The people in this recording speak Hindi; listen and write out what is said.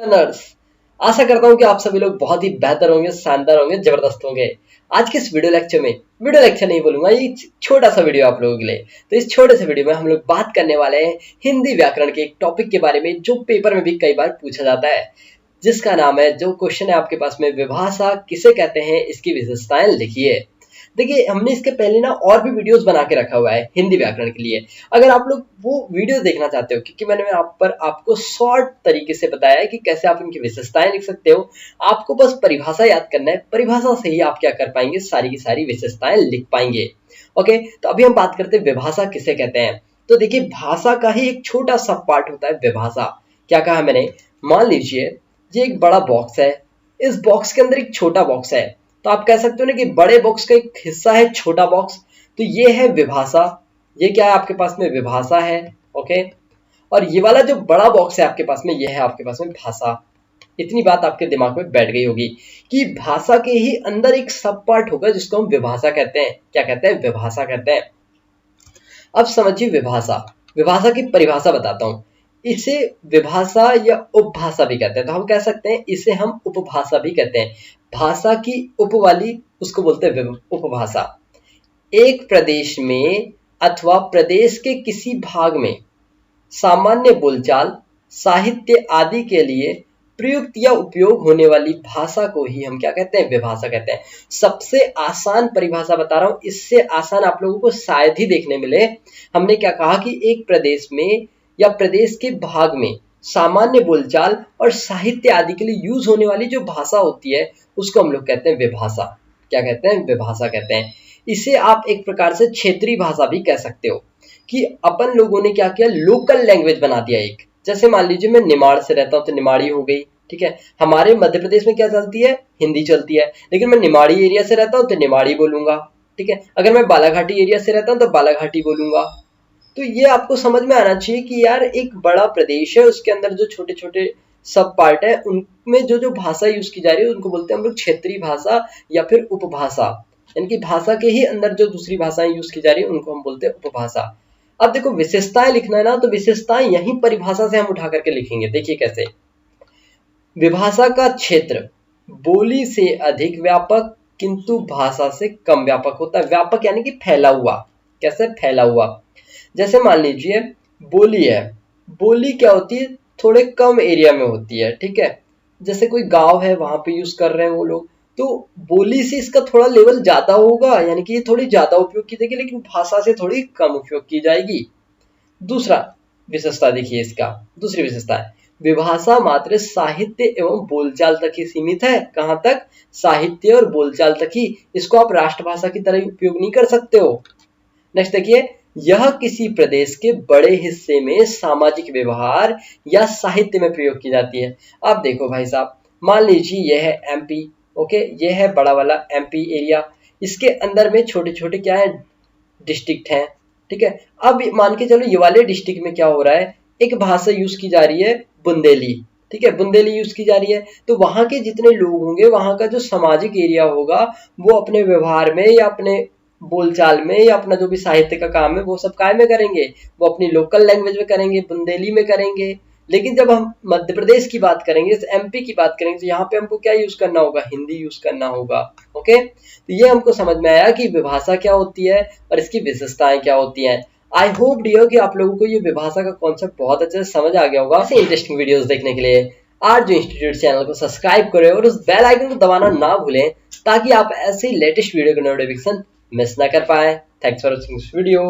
लिसनर्स, आशा करता हूँ कि आप सभी लोग बहुत ही बेहतर होंगे, शानदार होंगे, जबरदस्त होंगे। आज के इस वीडियो लेक्चर नहीं बोलूंगा, ये छोटा सा वीडियो आप लोगों के लिए। तो इस छोटे से वीडियो में हम लोग बात करने वाले हैं हिंदी व्याकरण के एक टॉपिक के बारे में जो पेपर में भी कई बार पूछा जाता है, जिसका नाम है, जो क्वेश्चन है आपके पास में, विभाषा किसे कहते हैं, इसकी विशेषताएं लिखिए। देखिए, हमने इसके पहले ना और भी वीडियोस बना के रखा हुआ है हिंदी व्याकरण के लिए। अगर आप लोग वो वीडियो देखना चाहते हो, क्योंकि मैंने आप पर आपको शॉर्ट तरीके से बताया है कि कैसे आप इनकी विशेषताएं लिख सकते हो। आपको बस परिभाषा याद करना है, परिभाषा से ही आप क्या कर पाएंगे, सारी की सारी विशेषताएं लिख पाएंगे। ओके, तो अभी हम बात करते हैं विभाषा किसे कहते हैं। तो देखिए, भाषा का ही एक छोटा सा पार्ट होता है विभाषा। क्या कहा मैंने? मान लीजिए ये एक बड़ा बॉक्स है, इस बॉक्स के अंदर एक छोटा बॉक्स है, तो आप कह सकते हो ना कि बड़े बॉक्स का एक हिस्सा है छोटा बॉक्स, तो ये है विभाषा। ये क्या है आपके पास में? विभाषा है। ओके, और ये वाला जो बड़ा बॉक्स है आपके पास में, ये है आपके पास में भाषा। इतनी बात आपके दिमाग में बैठ गई होगी कि भाषा के ही अंदर एक सब पार्ट होगा जिसको हम विभाषा कहते हैं। क्या कहते हैं? विभाषा कहते हैं। अब समझिए विभाषा, विभाषा की परिभाषा बताता हूं। इसे विभाषा या उपभाषा भी कहते हैं, तो हम कह सकते हैं इसे हम उपभाषा भी कहते हैं। भाषा की उप वाली उसको बोलते हैं उपभाषा। एक प्रदेश में अथवा प्रदेश के किसी भाग में सामान्य बोलचाल, साहित्य आदि के लिए प्रयुक्त या उपयोग होने वाली भाषा को ही हम क्या कहते हैं? विभाषा कहते हैं। सबसे आसान परिभाषा बता रहा हूं, इससे आसान आप लोगों को शायद ही देखने मिले। हमने क्या कहा कि एक प्रदेश में या प्रदेश के भाग में सामान्य बोलचाल और साहित्य आदि के लिए यूज होने वाली जो भाषा होती है उसको हम लोग कहते हैं विभाषा। क्या कहते हैं? विभाषा कहते हैं। इसे आप एक प्रकार से क्षेत्रीय भाषा भी कह सकते हो कि अपन लोगों ने क्या किया, लोकल लैंग्वेज बना दिया एक। जैसे मान लीजिए मैं निमाड़ से रहता हूं तो निमाड़ी हो गई, ठीक है। हमारे मध्य प्रदेश में क्या चलती है? हिंदी चलती है, लेकिन मैं निमाड़ी एरिया से रहता हूं तो निमाड़ी बोलूंगा, ठीक है। अगर मैं बालाघाटी एरिया से रहता हूं तो बालाघाटी बोलूंगा। तो ये आपको समझ में आना चाहिए कि यार एक बड़ा प्रदेश है, उसके अंदर जो छोटे छोटे सब पार्ट है, उनमें जो जो भाषा यूज की जा रही है उनको बोलते हैं हम लोग क्षेत्रीय भाषा या फिर उपभाषा। यानी कि भाषा के ही अंदर जो दूसरी भाषाएं यूज की जा रही है उनको हम बोलते हैं उपभाषा। अब देखो, विशेषताएं लिखना है ना, तो विशेषताएं यही परिभाषा से हम उठा करके लिखेंगे। देखिए कैसे। विभाषा का क्षेत्र बोली से अधिक व्यापक किंतु भाषा से कम व्यापक होता है। व्यापक यानी कि फैला हुआ। कैसे फैला हुआ? जैसे मान लीजिए बोली है, बोली क्या होती है? थोड़े कम एरिया में होती है, ठीक है। जैसे कोई गांव है, वहां पे यूज कर रहे हैं वो लोग, तो बोली से इसका थोड़ा लेवल ज्यादा होगा, यानी कि ये थोड़ी ज्यादा उपयोग की जाएगी, लेकिन भाषा से थोड़ी कम उपयोग की जाएगी। दूसरा विशेषता देखिए इसका, दूसरी विशेषता है विभाषा मात्र साहित्य एवं बोलचाल तक ही सीमित है। कहां तक? साहित्य और बोलचाल तक ही। इसको आप राष्ट्रभाषा की तरह उपयोग नहीं कर सकते हो। नेक्स्ट देखिए, यह किसी प्रदेश के बड़े हिस्से में सामाजिक व्यवहार या साहित्य में प्रयोग की जाती है। अब देखो भाई साहब, मान लीजिए यह है एमपी, ओके, यह है बड़ा वाला एमपी एरिया। इसके अंदर में छोटे छोटे क्या है? डिस्ट्रिक्ट हैं, ठीक है। अब मान के चलो ये वाले डिस्ट्रिक्ट में क्या हो रहा है, एक भाषा यूज की जा रही है बुंदेली, ठीक है, बुंदेली यूज की जा रही है। तो वहां के जितने लोग होंगे, वहां का जो सामाजिक एरिया होगा, वो अपने व्यवहार में या अपने बोलचाल में या अपना जो भी साहित्य का काम है वो सब काय में करेंगे? वो अपनी लोकल लैंग्वेज में करेंगे, बुंदेली में करेंगे। लेकिन जब हम मध्य प्रदेश की बात करेंगे, एमपी की बात करेंगे, तो यहाँ पे हमको क्या यूज करना होगा? हिंदी यूज करना होगा। ओके, तो ये हमको समझ में आया कि विभाषा क्या होती है और इसकी विशेषताएं क्या होती हैं। आई होप डियर कि आप लोगों को ये विभाषा का कॉन्सेप्ट बहुत अच्छे से समझ आ गया होगा। ऐसे इंटरेस्टिंग वीडियोस देखने के लिए आज जो इंस्टीट्यूट चैनल को सब्सक्राइब करें और उस बेल आइकन को दबाना ना भूलें, ताकि आप ऐसे लेटेस्ट वीडियो का नोटिफिकेशन मिस ना कर पाए। Thanks for watching this video.